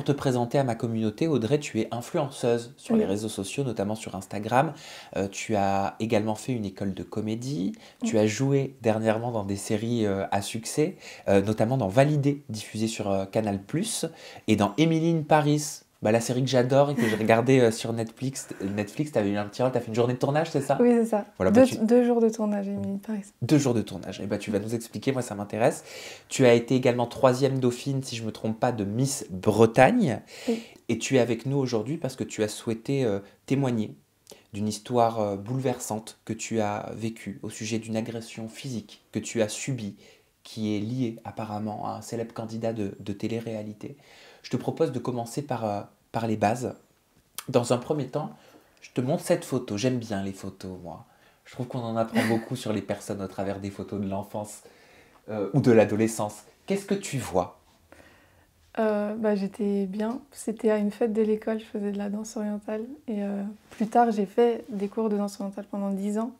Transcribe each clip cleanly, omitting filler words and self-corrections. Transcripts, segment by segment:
pour te présenter à ma communauté, Audrey, tu es influenceuse sur les Oui. réseaux sociaux, notamment sur Instagram. Tu as également fait une école de comédie. Mm. Tu as joué dernièrement dans des séries à succès, notamment dans Validé, diffusée sur Canal+, et dans Emily in Paris, bah, la série que j'adore et que j'ai regardée sur Netflix. Netflix, tu avais eu un petit rôle, tu as fait une journée de tournage, c'est ça? Oui, c'est ça. Voilà, bah, Deux jours de tournage, Émilie de Paris. 2 jours de tournage. Et bah, tu vas nous expliquer, moi ça m'intéresse. Tu as été également troisième dauphine, si je ne me trompe pas, de Miss Bretagne. Oui. Et tu es avec nous aujourd'hui parce que tu as souhaité témoigner d'une histoire bouleversante que tu as vécue au sujet d'une agression physique que tu as subie, qui est liée apparemment à un célèbre candidat de télé-réalité. Je te propose de commencer par les bases. Dans un premier temps, je te montre cette photo. J'aime bien les photos, moi. Je trouve qu'on en apprend beaucoup sur les personnes au travers des photos de l'enfance ou de l'adolescence. Qu'est-ce que tu vois? J'étais bien. C'était à une fête de l'école, je faisais de la danse orientale. Et plus tard, j'ai fait des cours de danse orientale pendant 10 ans.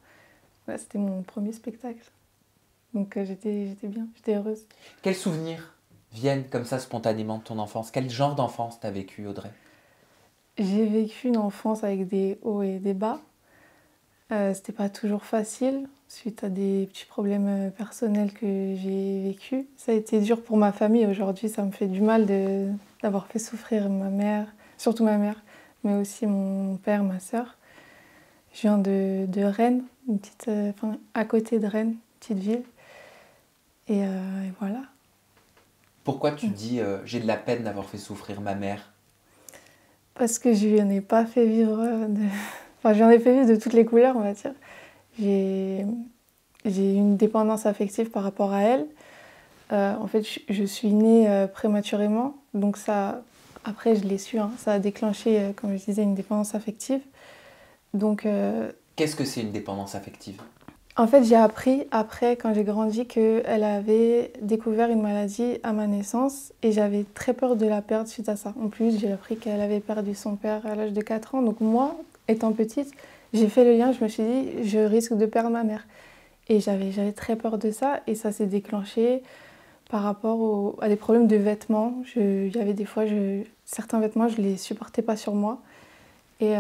Ouais, c'était mon premier spectacle. Donc j'étais bien, j'étais heureuse. Quels souvenirs viennent comme ça spontanément de ton enfance? Quel genre d'enfance t'as vécu, Audrey? J'ai vécu une enfance avec des hauts et des bas. C'était pas toujours facile, suite à des petits problèmes personnels que j'ai vécus. Ça a été dur pour ma famille. Aujourd'hui, ça me fait du mal d'avoir fait souffrir ma mère, surtout ma mère, mais aussi mon père, ma sœur. Je viens de Rennes, à côté de Rennes, une petite ville. Et voilà. Pourquoi tu dis j'ai de la peine d'avoir fait souffrir ma mère? Parce que je lui en ai pas fait vivre Enfin, j'en ai fait vivre de toutes les couleurs, on va dire. J'ai j'ai une dépendance affective par rapport à elle. En fait, je suis née prématurément, donc ça, après je l'ai su, hein, ça a déclenché, comme je disais, une dépendance affective. Donc, Qu'est-ce que c'est une dépendance affective? en fait, j'ai appris après, quand j'ai grandi, qu'elle avait découvert une maladie à ma naissance et j'avais très peur de la perdre suite à ça. En plus, j'ai appris qu'elle avait perdu son père à l'âge de 4 ans. Donc moi, étant petite, j'ai fait le lien, je me suis dit, je risque de perdre ma mère. Et j'avais très peur de ça et ça s'est déclenché par rapport à des problèmes de vêtements. Il y avait des fois, certains vêtements, je ne les supportais pas sur moi. Et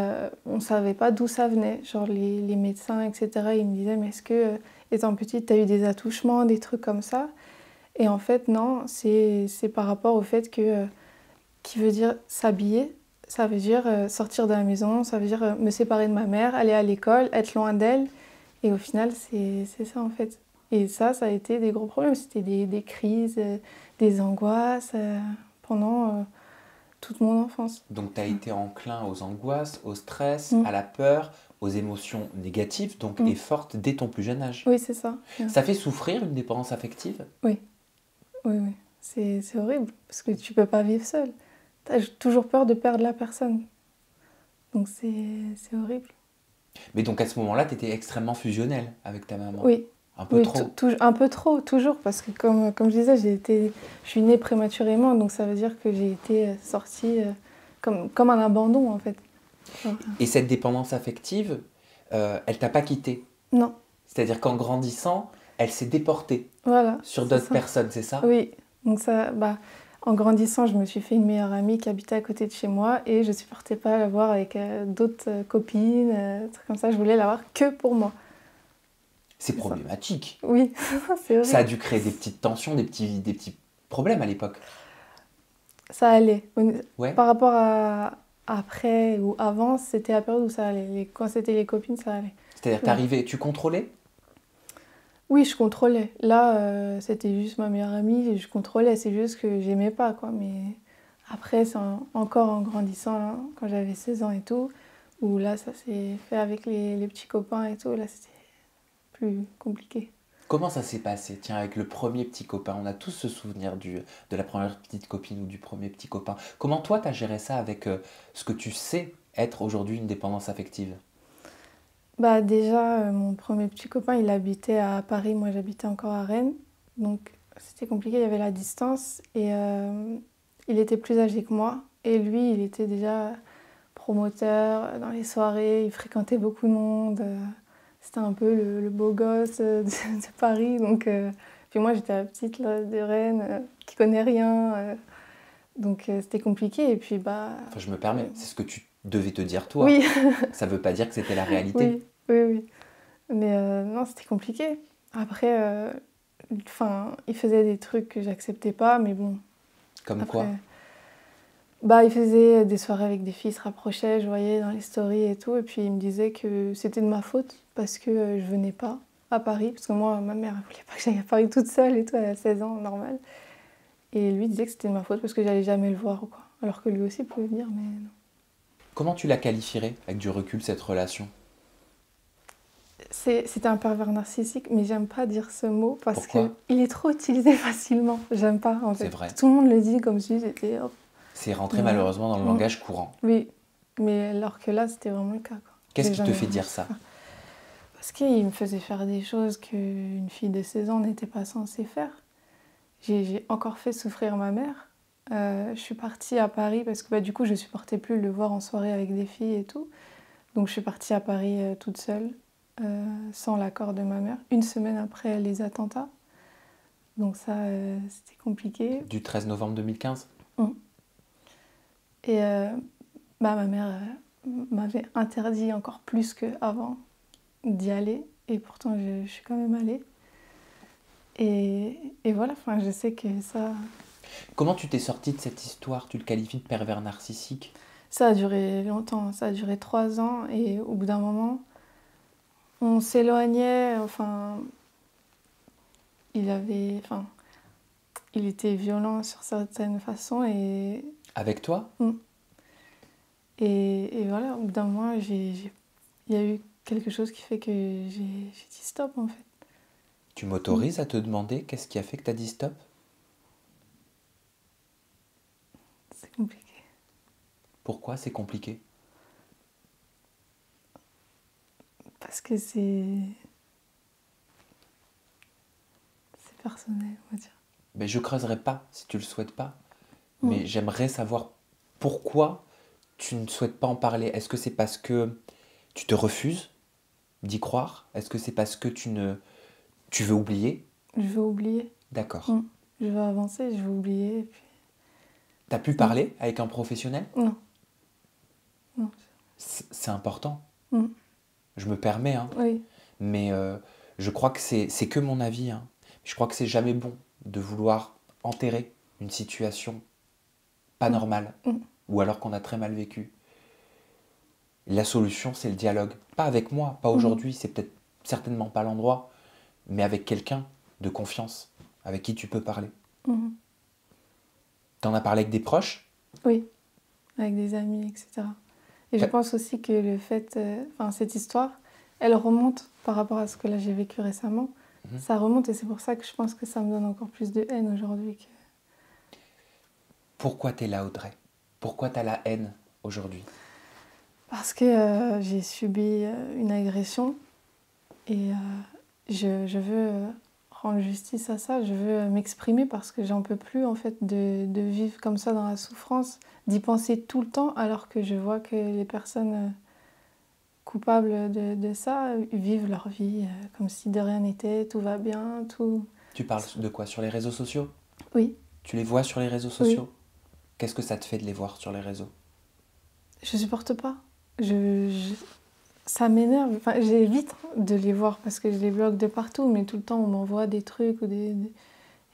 on ne savait pas d'où ça venait. Genre les médecins, etc., ils me disaient, mais est-ce que, étant petite, tu as eu des attouchements, des trucs comme ça? Et en fait, non, c'est par rapport au fait que, qui veut dire s'habiller, ça veut dire sortir de la maison, ça veut dire me séparer de ma mère, aller à l'école, être loin d'elle. Et au final, c'est ça en fait. Et ça a été des gros problèmes. C'était des crises, des angoisses pendant toute mon enfance. Donc tu as été enclin aux angoisses, au stress, Mm. à la peur, aux émotions négatives, donc Mm. et fortes dès ton plus jeune âge. Oui, c'est ça. Ouais. Ça fait souffrir une dépendance affective? Oui, oui, oui. C'est horrible parce que tu peux pas vivre seul. Tu as toujours peur de perdre la personne. Donc c'est horrible. Mais donc à ce moment-là, tu étais extrêmement fusionnel avec ta maman. Oui, Un peu oui, trop. un peu trop, toujours, parce que comme je disais, je suis née prématurément, donc ça veut dire que j'ai été sortie comme un abandon en fait. Genre, Et cette dépendance affective, elle t'a pas quitté. non, C'est-à-dire qu'en grandissant, elle s'est déportée voilà, sur c'est d'autres ça. personnes, c'est ça? Oui, donc ça, en grandissant, je me suis fait une meilleure amie qui habitait à côté de chez moi et je supportais pas la voir avec d'autres copines, trucs comme ça. Je voulais la voir que pour moi. C'est C'est ça. problématique. Oui, c'est Ça a horrible. dû créer des petites tensions, des petits problèmes à l'époque. Ça allait. Ouais. Par rapport à après ou avant, c'était la période où ça allait. Quand c'était les copines, ça allait. C'est-à-dire, Ouais. t'arrivais, tu contrôlais? Oui, je contrôlais. Là, c'était juste ma meilleure amie, et je contrôlais. C'est juste que j'aimais pas, quoi. Mais après, c'est encore en grandissant, là, quand j'avais 16 ans et tout, où là, ça s'est fait avec les petits copains et tout. Là, c'était plus compliqué. Comment ça s'est passé? Tiens, avec le premier petit copain, on a tous ce souvenir de la première petite copine ou du premier petit copain. Comment toi, t'as géré ça avec ce que tu sais être aujourd'hui une dépendance affective? Bah déjà, mon premier petit copain, il habitait à Paris, moi j'habitais encore à Rennes. Donc c'était compliqué, il y avait la distance et il était plus âgé que moi. Et lui, il était déjà promoteur dans les soirées, il fréquentait beaucoup de monde. C'était un peu le beau gosse de Paris. Donc, puis moi j'étais la petite là, de Rennes qui connaît rien. Donc c'était compliqué. Et puis, bah... Enfin, je me permets, c'est ce que tu devais te dire toi. Oui, Ça veut pas dire que c'était la réalité. oui. Mais non, c'était compliqué. Après, il faisait des trucs que j'acceptais pas, mais bon. Comme Après, quoi? bah, il faisait des soirées avec des filles, il se rapprochait, je voyais dans les stories et tout. Et puis il me disait que c'était de ma faute parce que je venais pas à Paris. Parce que moi, ma mère, elle voulait pas que j'aille à Paris toute seule et tout, elle a 16 ans, normal. Et lui disait que c'était de ma faute parce que j'allais jamais le voir ou quoi. Alors que lui aussi pouvait venir, mais non. Comment tu la qualifierais avec du recul, cette relation? C'était un pervers narcissique, mais j'aime pas dire ce mot parce Pourquoi? qu'il est trop utilisé facilement. J'aime pas, en C'est fait. vrai. Tout le monde le dit comme si j'étais... C'est rentré Mais, malheureusement dans le langage courant. oui, mais alors que là, c'était vraiment le cas, quoi. Qu'est-ce J'ai qui te jamais fait vraiment dire su ça? faire. Parce qu'il me faisait faire des choses qu'une fille de 16 ans n'était pas censée faire. J'ai encore fait souffrir ma mère. Je suis partie à Paris parce que bah, du coup, je supportais plus de le voir en soirée avec des filles et tout. Donc je suis partie à Paris toute seule, sans l'accord de ma mère, une semaine après les attentats. Donc ça, c'était compliqué. Du 13 novembre 2015? Et bah, ma mère m'avait interdit encore plus qu'avant d'y aller. Et pourtant, je suis quand même allée. Et voilà, enfin, je sais que Comment tu t'es sortie de cette histoire? Tu le qualifies de pervers narcissique? ça a duré longtemps. Ça a duré 3 ans. Et au bout d'un moment, on s'éloignait. Enfin, enfin, il était violent sur certaines façons. Avec toi? Et voilà, au bout d'un moment, il y a eu quelque chose qui fait que j'ai dit stop, en fait. Tu m'autorises à te demander qu'est-ce qui a fait que tu as dit stop? C'est compliqué. Pourquoi c'est compliqué? Parce que c'est personnel, on va dire. Ben, je creuserai pas si tu le souhaites pas. Mais j'aimerais savoir pourquoi tu ne souhaites pas en parler. Est-ce que c'est parce que tu te refuses d'y croire? Est-ce que c'est parce que tu veux oublier? Je veux oublier. D'accord. Je veux avancer, je veux oublier. Et puis... T'as pu parler avec un professionnel? Non. C'est important. Mm. Je me permets, hein. Oui. Mais je crois que c'est que mon avis, hein. Je crois que c'est jamais bon de vouloir enterrer une situation pas normale ou alors qu'on a très mal vécu. La solution, c'est le dialogue. Pas avec moi, pas aujourd'hui, c'est peut-être certainement pas l'endroit, mais avec quelqu'un de confiance, avec qui tu peux parler. T'en as parlé avec des proches? Oui, avec des amis, etc. Et je pense aussi que le fait, cette histoire, elle remonte par rapport à ce que là j'ai vécu récemment. Ça remonte et c'est pour ça que je pense que ça me donne encore plus de haine aujourd'hui. Pourquoi t'es là, Audrey? Pourquoi t'as la haine aujourd'hui? Parce que j'ai subi une agression et je veux rendre justice à ça. Je veux m'exprimer parce que j'en peux plus en fait de vivre comme ça dans la souffrance, d'y penser tout le temps alors que je vois que les personnes coupables de ça vivent leur vie comme si de rien n'était, tout va bien, tout... Tu parles de quoi? Sur les réseaux sociaux? Oui. Tu les vois sur les réseaux sociaux? Oui. Qu'est-ce que ça te fait de les voir sur les réseaux? Je supporte pas. Ça m'énerve. Enfin, j'évite de les voir parce que je les bloque de partout, mais tout le temps on m'envoie des trucs ou Et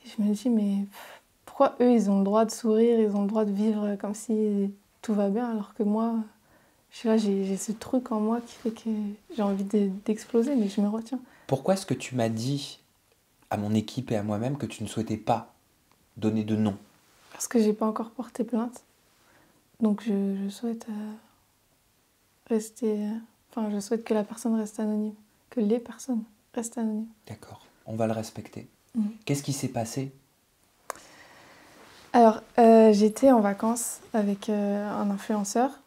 je me dis, mais pourquoi eux ils ont le droit de sourire, ils ont le droit de vivre comme si tout va bien, alors que moi, je suis là, j'ai ce truc en moi qui fait que j'ai envie d'exploser, mais je me retiens. Pourquoi est-ce que tu m'as dit à mon équipe et à moi-même que tu ne souhaitais pas donner de nom? Parce que j'ai pas encore porté plainte. Donc je souhaite rester... je souhaite que la personne reste anonyme. Que les personnes restent anonymes. D'accord, on va le respecter. Qu'est-ce qui s'est passé? Alors, j'étais en vacances avec un influenceur.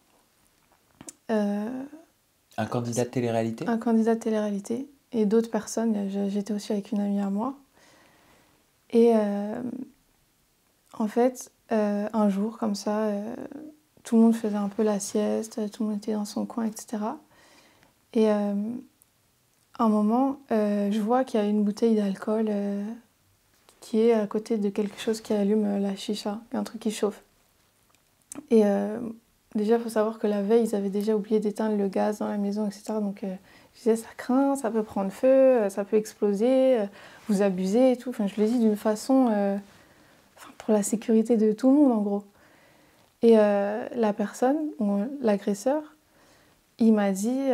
Un candidat de télé-réalité? Un candidat de télé-réalité. Et d'autres personnes. J'étais aussi avec une amie à moi. Et en fait, un jour, comme ça, tout le monde faisait un peu la sieste, tout le monde était dans son coin, etc. Et à un moment, je vois qu'il y a une bouteille d'alcool qui est à côté de quelque chose qui allume la chicha, un truc qui chauffe. Et déjà, il faut savoir que la veille, ils avaient déjà oublié d'éteindre le gaz dans la maison, etc. Donc je disais, ça craint, ça peut prendre feu, ça peut exploser, vous abusez et tout. Enfin, je le dis d'une façon pour la sécurité de tout le monde, en gros. Et la personne, l'agresseur, il m'a dit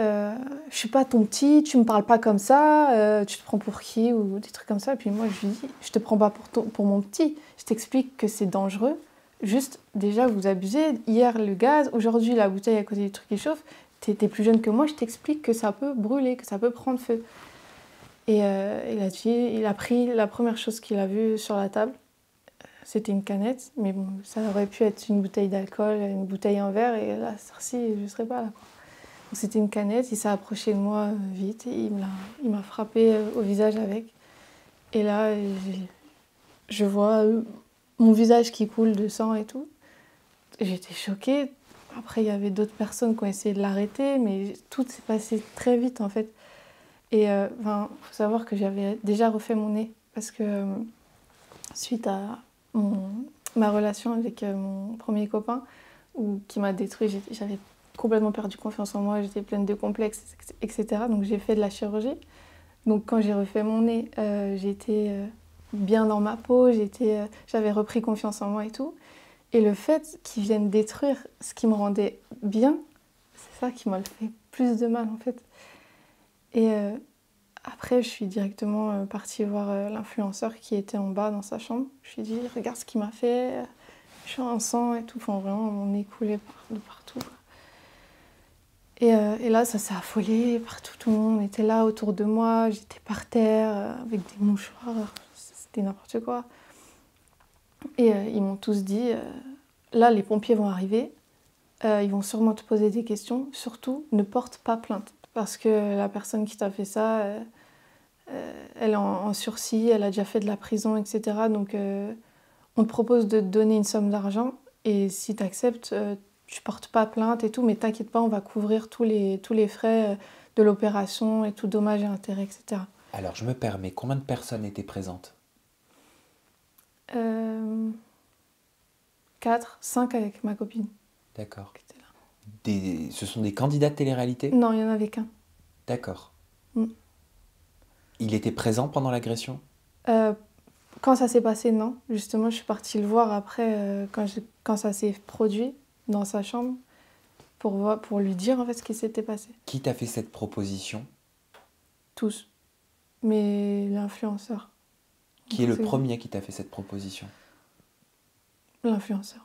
je suis pas ton petit, tu me parles pas comme ça, tu te prends pour qui ou des trucs comme ça. Et puis moi je lui dis je te prends pas pour mon petit, je t'explique que c'est dangereux. Juste déjà vous abusez, hier le gaz, aujourd'hui la bouteille à côté du truc qui chauffe, t'es plus jeune que moi, je t'explique que ça peut brûler, que ça peut prendre feu. Et il a pris la première chose qu'il a vue sur la table, c'était une canette, mais bon, ça aurait pu être une bouteille d'alcool, une bouteille en verre, et là, ci je serais pas là. C'était une canette, il s'est approché de moi vite et il m'a frappé au visage avec. Et là, je vois mon visage qui coule de sang et tout. J'étais choquée. Après, il y avait d'autres personnes qui ont essayé de l'arrêter, mais tout s'est passé très vite en fait. Et faut savoir que j'avais déjà refait mon nez parce que suite à ma relation avec mon premier copain, qui m'a détruit, j'avais complètement perdu confiance en moi, j'étais pleine de complexes, etc. Donc j'ai fait de la chirurgie. Donc quand j'ai refait mon nez, j'étais bien dans ma peau, j'avais repris confiance en moi et tout. Et le fait qu'ils viennent détruire ce qui me rendait bien, c'est ça qui m'a fait plus de mal en fait. Et après, je suis directement partie voir l'influenceur qui était en bas dans sa chambre. Je lui ai dit, regarde ce qu'il m'a fait, je suis en sang et tout. Enfin, vraiment, mon nez coulait de partout. Et là, ça s'est affolé partout. Tout le monde était là autour de moi. J'étais par terre avec des mouchoirs. C'était n'importe quoi. Et ils m'ont tous dit, là, les pompiers vont arriver. Ils vont sûrement te poser des questions. Surtout, ne porte pas plainte. Parce que la personne qui t'a fait ça... elle est en sursis, elle a déjà fait de la prison, etc. Donc on te propose de te donner une somme d'argent et si tu acceptes, tu portes pas plainte et tout, mais t'inquiète pas, on va couvrir tous les frais de l'opération et tout dommages et intérêts, etc. Alors je me permets, combien de personnes étaient présentes? 4, 5 avec ma copine. D'accord. Ce sont des candidats de télé-réalité? Non, il n'y en avait qu'un. D'accord. Mm. Il était présent pendant l'agression? Quand ça s'est passé, non. Justement, je suis partie le voir après, quand ça s'est produit dans sa chambre, pour lui dire en fait ce qui s'était passé. Qui t'a fait cette proposition? Tous. Mais l'influenceur. Qui est le premier qui t'a fait cette proposition? L'influenceur.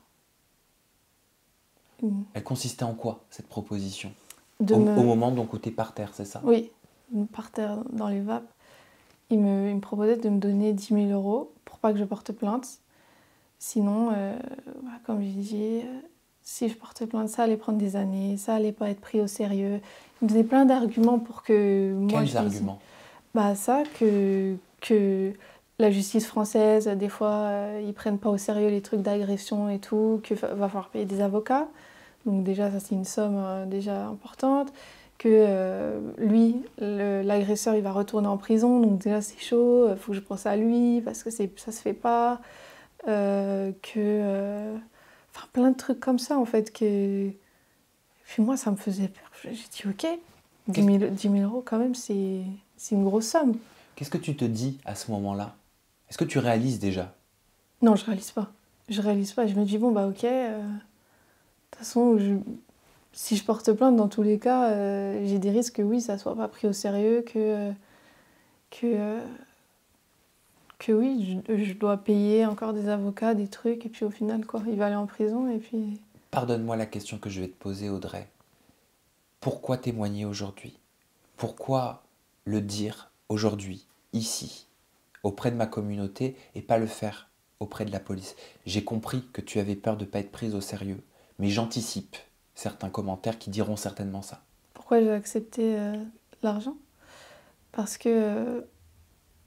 Elle consistait en quoi, cette proposition? Au moment donc où t'es par terre, c'est ça? Oui, par terre dans les vapes. Il me proposait de me donner 10 000 euros pour pas que je porte plainte. Sinon, comme j'ai dit, si je porte plainte, ça allait prendre des années, ça allait pas être pris au sérieux. Il me donnait plein d'arguments pour que moi... Quels arguments? Ça, que la justice française, des fois, ils prennent pas au sérieux les trucs d'agression et tout, qu'il va falloir payer des avocats. Donc déjà, ça c'est une somme déjà importante. Que lui, l'agresseur, il va retourner en prison, donc déjà c'est chaud, il faut que je pense à lui, parce que ça se fait pas. Enfin, plein de trucs comme ça, en fait. Puis moi, ça me faisait peur. J'ai dit, ok, 10 000 euros, quand même, c'est une grosse somme. Qu'est-ce que tu te dis à ce moment-là? Est-ce que tu réalises déjà? Non, je réalise pas. Je réalise pas. Je me dis, bon, bah ok, de toute façon, si je porte plainte, dans tous les cas, j'ai des risques que oui, ça soit pas pris au sérieux, que oui, je dois payer encore des avocats, des trucs, et puis au final, quoi, il va aller en prison, et puis... Pardonne-moi la question que je vais te poser, Audrey. Pourquoi témoigner aujourd'hui? Pourquoi le dire aujourd'hui, ici, auprès de ma communauté, et pas le faire auprès de la police? J'ai compris que tu avais peur de ne pas être prise au sérieux, mais j'anticipe certains commentaires qui diront certainement ça. Pourquoi j'ai accepté l'argent? Parce que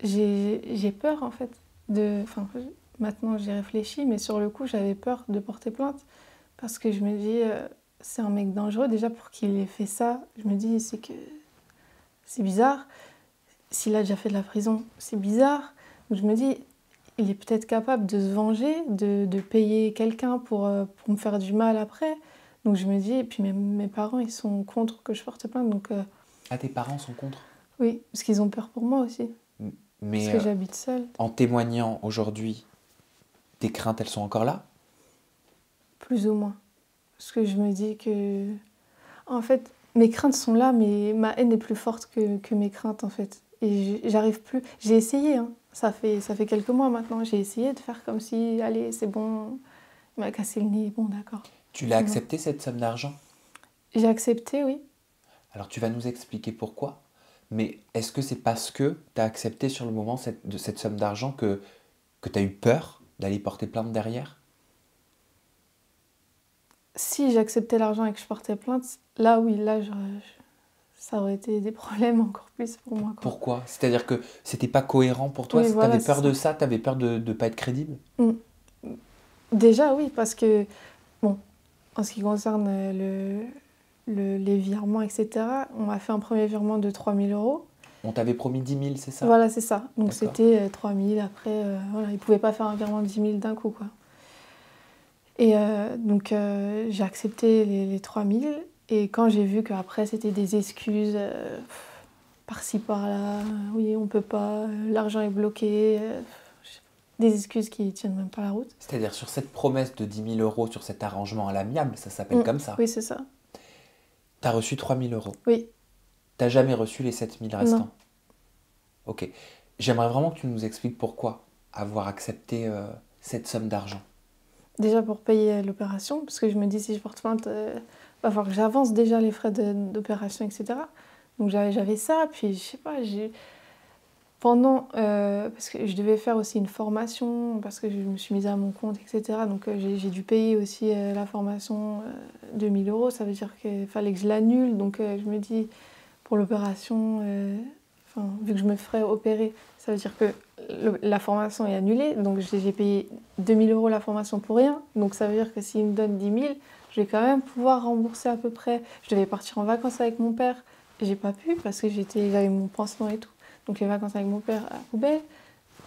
j'ai peur, en fait. Maintenant, j'y réfléchis, mais sur le coup, j'avais peur de porter plainte. Parce que je me dis, c'est un mec dangereux. Déjà, pour qu'il ait fait ça, je me dis, c'est bizarre. S'il a déjà fait de la prison, c'est bizarre. Donc je me dis, il est peut-être capable de se venger, de payer quelqu'un pour me faire du mal après. Donc je me dis, et puis mes parents, ils sont contre que je porte plainte. Donc Ah, tes parents sont contre? oui, parce qu'ils ont peur pour moi aussi. Parce Mais que j'habite seule, en témoignant aujourd'hui, tes craintes, elles sont encore là? plus ou moins. Parce que je me dis que... En fait, mes craintes sont là, mais ma haine est plus forte que mes craintes, en fait. Et j'arrive plus... J'ai essayé, hein. Ça fait quelques mois maintenant. J'ai essayé de faire comme si, allez, c'est bon, il m'a cassé le nez, bon, d'accord. Tu l'as Non. accepté, cette somme d'argent? J'ai accepté, oui. Alors tu vas nous expliquer pourquoi, mais est-ce que c'est parce que tu as accepté sur le moment de cette somme d'argent que tu as eu peur d'aller porter plainte derrière? Si j'acceptais l'argent et que je portais plainte, là, oui, là, ça aurait été des problèmes encore plus pour moi, quoi. Pourquoi? C'est-à-dire que c'était pas cohérent pour toi? Oui, Tu voilà, avais c'est peur de ça. ça? Tu avais peur de ne pas être crédible? Mm. Déjà, oui, parce que, bon, en ce qui concerne les virements, etc., on m'a fait un premier virement de 3 000 euros. On t'avait promis 10 000, c'est ça? Voilà, c'est ça. Donc D'accord. c'était 3 000. Après, voilà, ils ne pouvaient pas faire un virement de 10 000 d'un coup, quoi. Et donc j'ai accepté les 3 000. Et quand j'ai vu qu'après c'était des excuses par-ci par-là, oui, on peut pas, l'argent est bloqué, des excuses qui tiennent même pas la route. C'est-à-dire sur cette promesse de 10 000 euros, sur cet arrangement à l'amiable, ça s'appelle comme ça. Oui, c'est ça. Tu as reçu 3 000 euros. Oui, T'as jamais reçu les 7 000 non. restants. Ok. J'aimerais vraiment que tu nous expliques pourquoi avoir accepté cette somme d'argent. Déjà pour payer l'opération, parce que je me dis si je porte plainte, va falloir que j'avance déjà les frais d'opération, etc. Donc j'avais ça, puis je sais pas, parce que je devais faire aussi une formation, parce que je me suis mise à mon compte, etc. Donc j'ai dû payer aussi la formation 2 000 euros, ça veut dire qu'il fallait que je l'annule. Donc je me dis, pour l'opération, vu que je me ferais opérer, ça veut dire que la formation est annulée. Donc j'ai payé 2 000 euros la formation pour rien. Donc ça veut dire que s'il me donne 10 000, je vais quand même pouvoir rembourser à peu près. Je devais partir en vacances avec mon père. J'ai pas pu parce que j'avais mon pansement et tout. Donc les vacances avec mon père à la poubelle.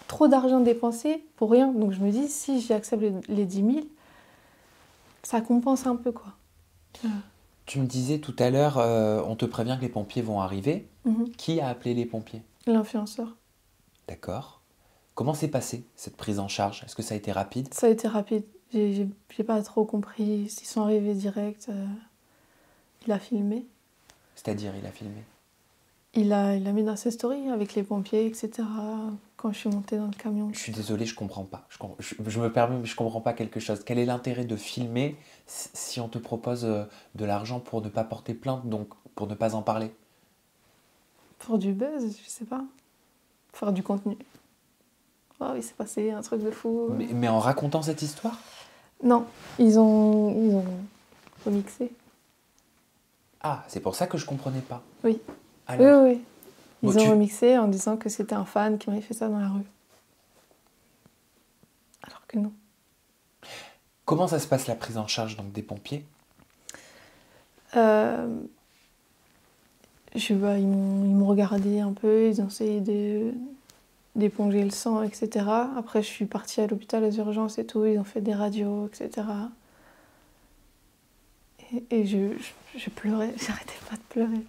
Trop d'argent dépensé pour rien. Donc je me dis, si j'accepte les 10 000, ça compense un peu, quoi. Tu me disais tout à l'heure, on te prévient que les pompiers vont arriver. Qui a appelé les pompiers? L'influenceur. D'accord. Comment s'est passée cette prise en charge? Est-ce que ça a été rapide? Ça a été rapide. J'ai pas trop compris. Ils sont arrivés direct. Il a filmé. C'est-à-dire, il a filmé. Il a mis dans ses stories avec les pompiers, etc. Quand je suis montée dans le camion. Je suis désolé, je comprends pas. Je me permets, mais je comprends pas quelque chose. Quel est l'intérêt de filmer si on te propose de l'argent pour ne pas porter plainte, donc pour ne pas en parler? Pour du buzz, je sais pas. Faire du contenu. Oh, il s'est passé un truc de fou. Mais en racontant cette histoire? Non, ils ont remixé. Ah, c'est pour ça que je comprenais pas. Oui. Alors, Oui. Ils bon, ont remixé en disant que c'était un fan qui m'avait fait ça dans la rue. Alors que non. comment ça se passe la prise en charge donc des pompiers? Ils m'ont regardé un peu, ils ont essayé d'éponger le sang, etc. Après, je suis partie à l'hôpital, aux urgences et tout, ils ont fait des radios, etc. Et je pleurais, j'arrêtais pas de pleurer.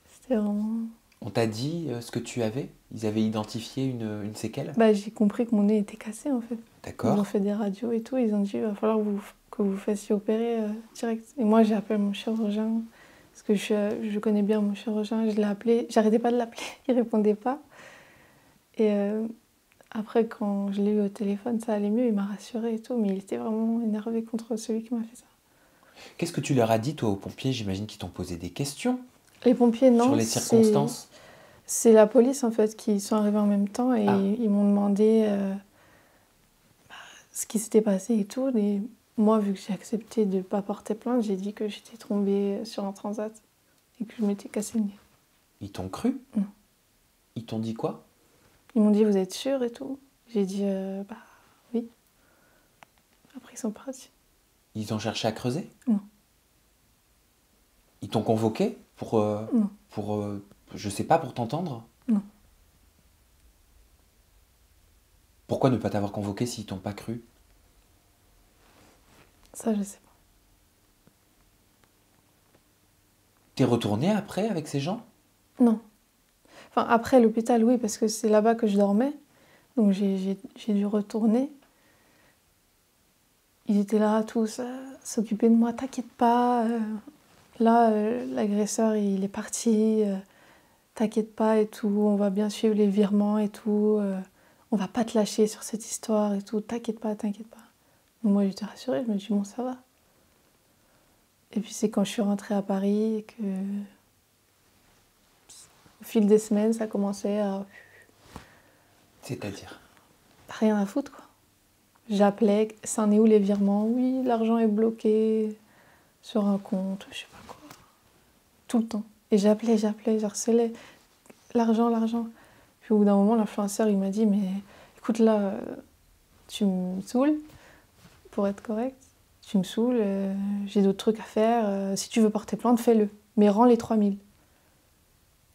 C'était vraiment... On t'a dit ce que tu avais? Ils avaient identifié une séquelle? Bah, j'ai compris que mon nez était cassé, en fait. Ils ont D'accord. fait des radios et tout, ils ont dit, il va falloir que vous fassiez opérer direct. Et moi, j'ai appelé mon chirurgien, parce que je connais bien mon chirurgien, je l'ai appelé, j'arrêtais pas de l'appeler, il répondait pas. Et après, quand je l'ai eu au téléphone, ça allait mieux, il m'a rassurée et tout, mais il était vraiment énervé contre celui qui m'a fait ça. Qu'est-ce que tu leur as dit, toi, aux pompiers? J'imagine qu'ils t'ont posé des questions Les pompiers, sur non, les circonstances. c'est la police, en fait, qui sont arrivés en même temps et Ah. ils m'ont demandé ce qui s'était passé et tout. Et moi, vu que j'ai accepté de ne pas porter plainte, j'ai dit que j'étais tombée sur un transat et que je m'étais cassé le nez. Ils t'ont cru? Non. Ils t'ont dit quoi? Ils m'ont dit, vous êtes sûre et tout? J'ai dit, oui. Après, ils sont partis. Ils ont cherché à creuser? Non. Ils t'ont convoqué Non. pour, je sais pas, pour t'entendre? Non. Pourquoi ne pas t'avoir convoqué s'ils t'ont pas cru? Ça, je sais T'es retourné après avec ces gens? pas. Non. Enfin, après l'hôpital, oui, parce que c'est là-bas que je dormais. Donc j'ai dû retourner. Ils étaient là tous s'occuper de moi. T'inquiète pas. Là, l'agresseur, il est parti. T'inquiète pas et tout. On va bien suivre les virements et tout. On va pas te lâcher sur cette histoire et tout. T'inquiète pas, t'inquiète pas. Donc moi, j'étais rassurée. Je me dis, bon, ça va. Et puis c'est quand je suis rentrée à Paris et que, au fil des semaines, ça commençait à C'est-à-dire? rien à foutre, quoi. J'appelais, ça en est où les virements? Oui, l'argent est bloqué sur un compte, je sais pas quoi. Tout le temps. Et j'appelais, j'harcelais. L'argent, l'argent. Puis au bout d'un moment, l'influenceur, il m'a dit, mais écoute là, tu me saoules, pour être correct. Tu me saoules, j'ai d'autres trucs à faire. Si tu veux porter plainte, fais-le. Mais rends les 3000.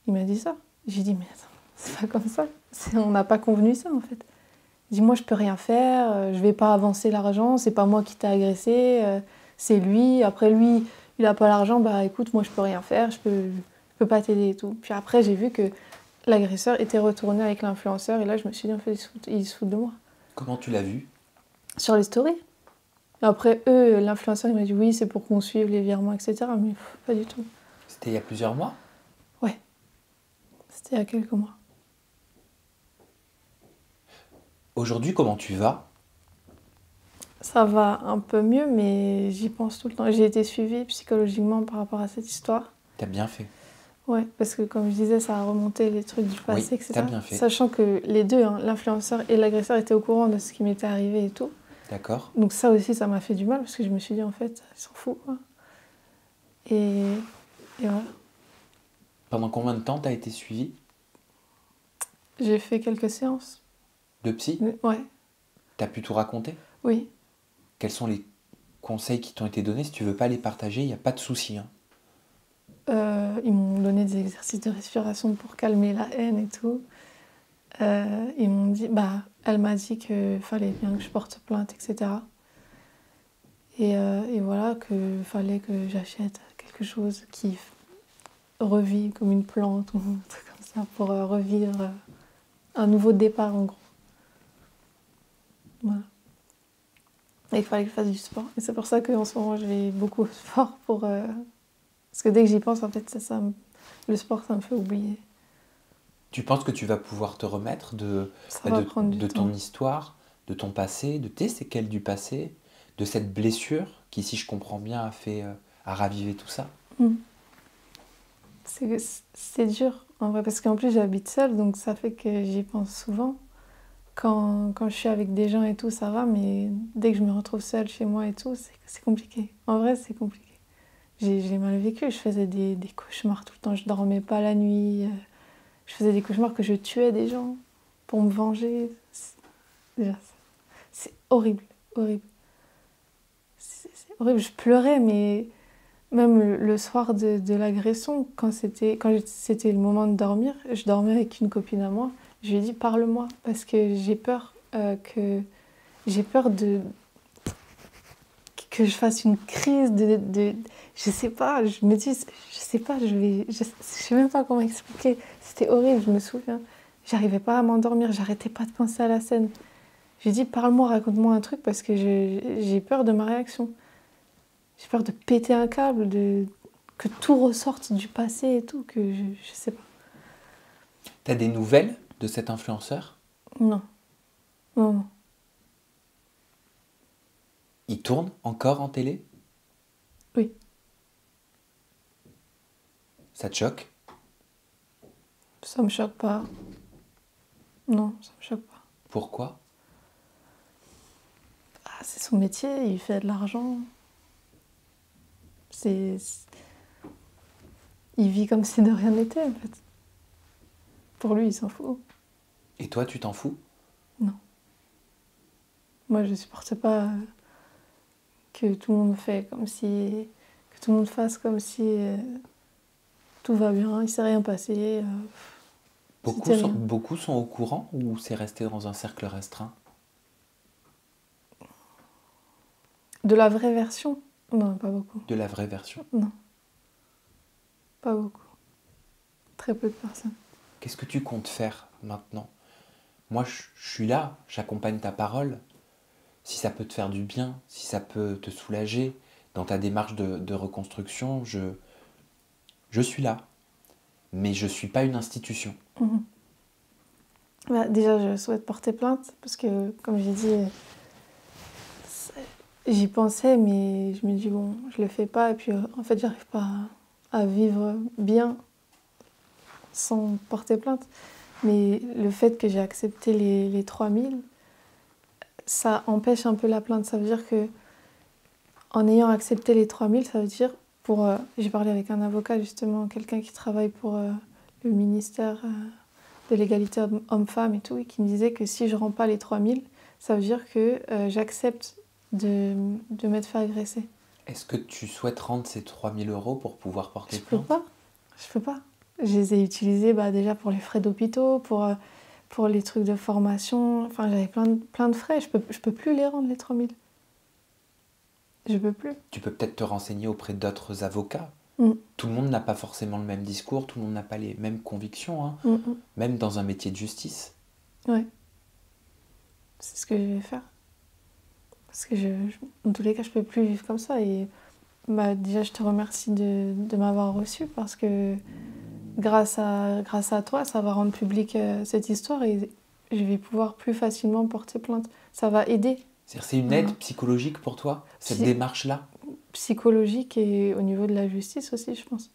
Il m'a dit ça. J'ai dit, mais attends, c'est pas comme ça. On n'a pas convenu ça, en fait. Il dit, moi, je peux rien faire, je vais pas avancer l'argent, c'est pas moi qui t'ai agressé, c'est lui. Après, lui, il a pas l'argent, bah écoute, moi, je peux rien faire, je peux pas t'aider et tout. Puis après, j'ai vu que l'agresseur était retourné avec l'influenceur, et là, je me suis dit, en fait, il se fout de moi. Comment tu l'as vu? Sur les stories. Et après, eux, l'influenceur, il m'a dit, oui, c'est pour qu'on suive les virements, etc. Mais pas du tout. C'était il y a plusieurs mois? Ouais, c'était il y a quelques mois. Aujourd'hui, comment tu vas? Ça va un peu mieux, mais j'y pense tout le temps. J'ai été suivie psychologiquement par rapport à cette histoire. T'as bien fait. Ouais, parce que comme je disais, ça a remonté les trucs du passé, Oui, etc. t'as bien fait. Sachant que les deux, hein, l'influenceur et l'agresseur, étaient au courant de ce qui m'était arrivé et tout. D'accord. Donc ça aussi, ça m'a fait du mal, parce que je me suis dit, en fait, ils s'en foutent, quoi. Et voilà. Pendant combien de temps t'as été suivi? J'ai fait quelques séances. De psy? Ouais, T'as pu tout raconter? oui. Quels sont les conseils qui t'ont été donnés? Si tu veux pas les partager, il n'y a pas de souci, hein. Ils m'ont donné des exercices de respiration pour calmer la haine et tout. Ils m'ont dit, elle m'a dit qu'il fallait bien que je porte plainte, etc. Et voilà, qu'il fallait que j'achète quelque chose qui revit comme une plante ou un truc comme ça pour revivre un nouveau départ en gros. Voilà. Et il fallait que je fasse du sport. Et c'est pour ça qu'en ce moment je vais beaucoup au sport parce que dès que j'y pense, en fait, le sport, ça me fait oublier. Tu penses que tu vas pouvoir te remettre Ça va prendre du de temps. ton histoire, de ton passé, de tes séquelles du passé, de cette blessure qui, si je comprends bien, a ravivé tout ça? Mm. C'est dur, en vrai, parce qu'en plus j'habite seule, donc ça fait que j'y pense souvent. Quand je suis avec des gens et tout, ça va, mais dès que je me retrouve seule chez moi et tout, c'est compliqué. En vrai, c'est compliqué. J'ai mal vécu, je faisais des cauchemars tout le temps, je dormais pas la nuit, je faisais des cauchemars que je tuais des gens pour me venger. Déjà, c'est horrible, horrible. C'est horrible, je pleurais, mais même le soir de l'agression, quand c'était le moment de dormir, je dormais avec une copine à moi, je lui ai dit parle-moi, parce que j'ai peur que je fasse une crise je sais pas, je me dis, je sais pas, je sais même pas comment expliquer. C'était horrible, je me souviens. J'arrivais pas à m'endormir, j'arrêtais pas de penser à la scène. J'ai dit, parle-moi, raconte-moi un truc, parce que j'ai peur de ma réaction. J'ai peur de péter un câble, que tout ressorte du passé et tout, que je sais pas. T'as des nouvelles de cet influenceur? Non, non, non. Il tourne encore en télé? Oui, Ça te choque? ça me choque pas. Non, ça me choque pas. Pourquoi? Ah, c'est son métier, il fait de l'argent. C'est... Il vit comme si de rien n'était, en fait. Pour lui, il s'en fout. Et toi, tu t'en fous? Non. Moi, je supporte pas que tout le monde fait comme si... Que tout le monde fasse comme si tout va bien, il s'est rien passé. C'était rien. Beaucoup sont au courant ou c'est resté dans un cercle restreint? De la vraie version? Non, pas beaucoup. De la vraie version. Non, pas beaucoup. Très peu de personnes. Qu'est-ce que tu comptes faire maintenant? Moi, je suis là, j'accompagne ta parole. Si ça peut te faire du bien, si ça peut te soulager dans ta démarche de reconstruction, je suis là. Mais je ne suis pas une institution. Mhm. Bah, déjà, je souhaite porter plainte parce que, comme j'ai dit, j'y pensais, mais je me dis, bon, je le fais pas. Et puis, en fait, j'arrive pas à vivre bien sans porter plainte. Mais le fait que j'ai accepté les 3000, ça empêche un peu la plainte. Ça veut dire que, en ayant accepté les 3000, ça veut dire, j'ai parlé avec un avocat, justement, quelqu'un qui travaille pour le ministère de l'égalité homme-femme et tout, et qui me disait que si je rends pas les 3000, ça veut dire que j'accepte de m'être fait agresser. Est-ce que tu souhaites rendre ces 3000 € pour pouvoir porter Je peux plainte? pas. Je peux pas. Je les ai utilisés déjà pour les frais d'hôpitaux, pour les trucs de formation. Enfin, j'avais plein de frais. Je peux plus les rendre, les 3000. Je peux plus. Tu peux peut-être te renseigner auprès d'autres avocats. Mm. Tout le monde n'a pas forcément le même discours, tout le monde n'a pas les mêmes convictions, hein, même dans un métier de justice. Ouais. C'est ce que je vais faire. Parce que en tous les cas, je peux plus vivre comme ça. Et déjà, je te remercie de m'avoir reçu parce que grâce à toi, ça va rendre public cette histoire et je vais pouvoir plus facilement porter plainte. Ça va aider. C'est une aide psychologique pour toi, cette démarche-là? Psychologique et au niveau de la justice aussi, je pense.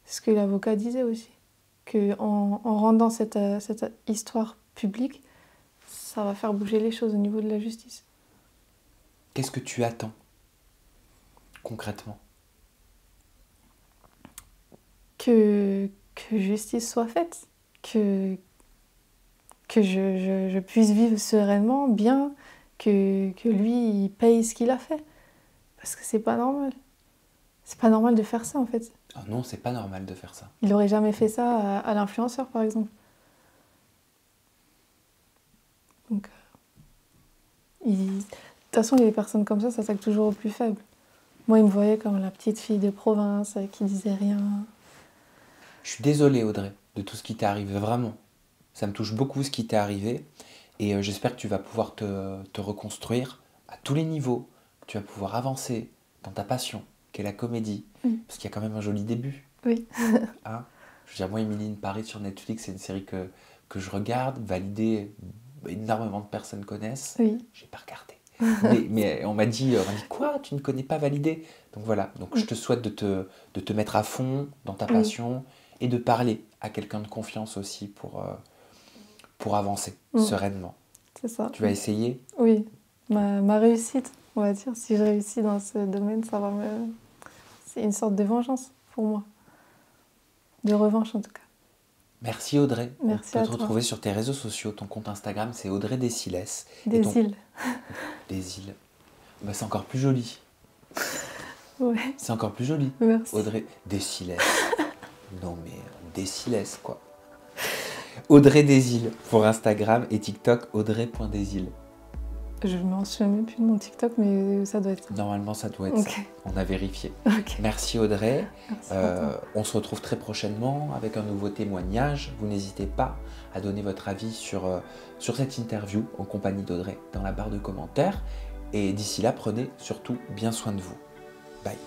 C'est ce que l'avocat disait aussi. Qu'en rendant cette histoire publique, ça va faire bouger les choses au niveau de la justice. Qu'est-ce que tu attends, concrètement? Que justice soit faite. Que je puisse vivre sereinement, bien. Que lui, il paye ce qu'il a fait. Parce que c'est pas normal. C'est pas normal de faire ça, en fait. Oh non, c'est pas normal de faire ça. Il aurait jamais fait ça à l'influenceur, par exemple. Donc, de toute façon, les personnes comme ça s'attaquent toujours aux plus faibles. Moi, il me voyait comme la petite fille de province qui disait rien. Je suis désolé, Audrey, de tout ce qui t'est arrivé, vraiment. Ça me touche beaucoup ce qui t'est arrivé. Et j'espère que tu vas pouvoir te reconstruire à tous les niveaux. Que tu vas pouvoir avancer dans ta passion, qui est la comédie. Parce qu'il y a quand même un joli début. Oui. Hein? Je veux dire, moi, Emily in Paris sur Netflix, c'est une série que je regarde, validée, énormément de personnes connaissent. Oui. J'ai pas regardé. mais on m'a dit, quoi, tu ne connais pas Validé? Donc voilà, donc je te souhaite de te mettre à fond dans ta passion et de parler à quelqu'un de confiance aussi pour avancer sereinement. C'est ça. Tu vas essayer? Oui, ma réussite, on va dire. Si je réussis dans ce domaine, c'est une sorte de vengeance pour moi. De revanche, en tout cas. Merci Audrey. Merci on à peut te toi. retrouver sur tes réseaux sociaux. Ton compte Instagram, c'est Audrey Desiles. Des îles. Des îles. Bah, c'est encore plus joli. Ouais. C'est encore plus joli. Merci. Audrey Desiles. Non mais Desiles quoi. Audrey Desilles pour Instagram et TikTok Audrey.desilles. Je ne m'en souviens même plus de mon TikTok, mais ça doit être ça. Normalement, ça doit être ça. On a vérifié. Okay. Merci Audrey. Merci on se retrouve très prochainement avec un nouveau témoignage. Vous n'hésitez pas à donner votre avis sur cette interview en compagnie d'Audrey dans la barre de commentaires. Et d'ici là, prenez surtout bien soin de vous. Bye.